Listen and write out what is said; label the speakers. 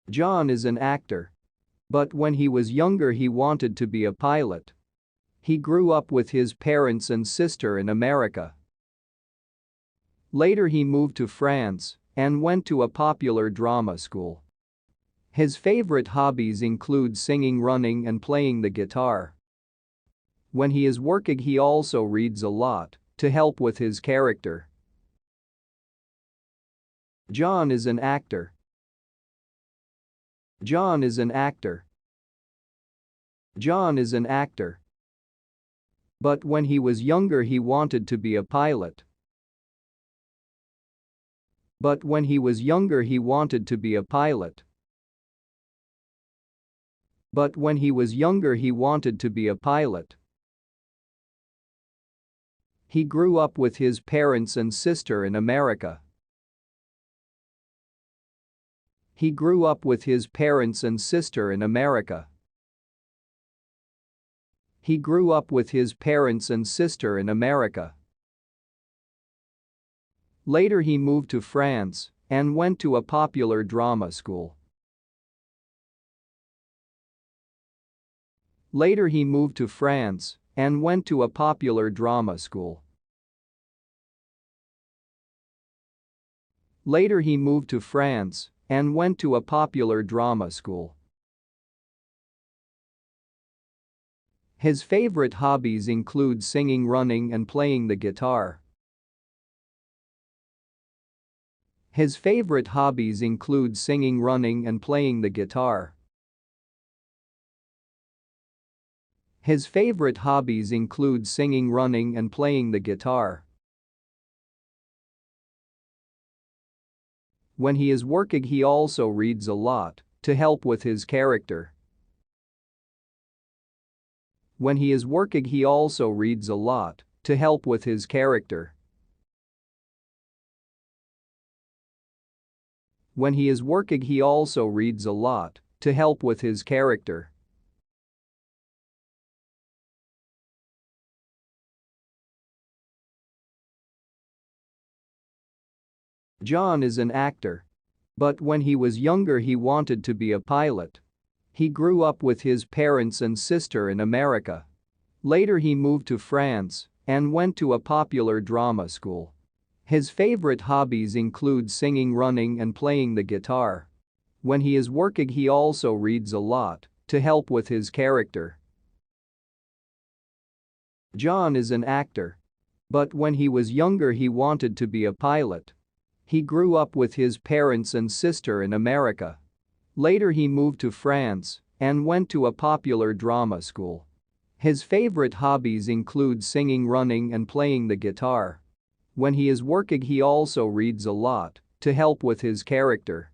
Speaker 1: John is an actor. But when he was younger he wanted to be a pilot. He grew up with his parents and sister in America. Later he moved to France and went to a popular drama school. His favorite hobbies include singing, running, and playing the guitar. When he is working he also reads a lot to help with his character. John is an actor. John is an actor. John is an actor. But when he was younger he wanted to be a pilot. But when he was younger he wanted to be a pilot. But when he was younger he wanted to be a pilot. He grew up with his parents and sister in America. He grew up with his parents and sister in America. He grew up with his parents and sister in America. Later he moved to France and went to a popular drama school. Later he moved to France and went to a popular drama school. Later he moved to France and went to a popular drama school. His favorite hobbies include singing, running, and playing the guitar. His favorite hobbies include singing, running, and playing the guitar. His favorite hobbies include singing, running, and playing the guitar. When he is working he also reads a lot to help with his character. When he is working he also reads a lot to help with his character. When he is working he also reads a lot to help with his character. John is an actor. But when he was younger he wanted to be a pilot. He grew up with his parents and sister in America. Later he moved to France and went to a popular drama school. His favorite hobbies include singing, running, and playing the guitar. When he is working he also reads a lot to help with his character. John is an actor. But when he was younger he wanted to be a pilot. He grew up with his parents and sister in America. Later he moved to France and went to a popular drama school. His favorite hobbies include singing, running, and playing the guitar. When he is working he also reads a lot to help with his character.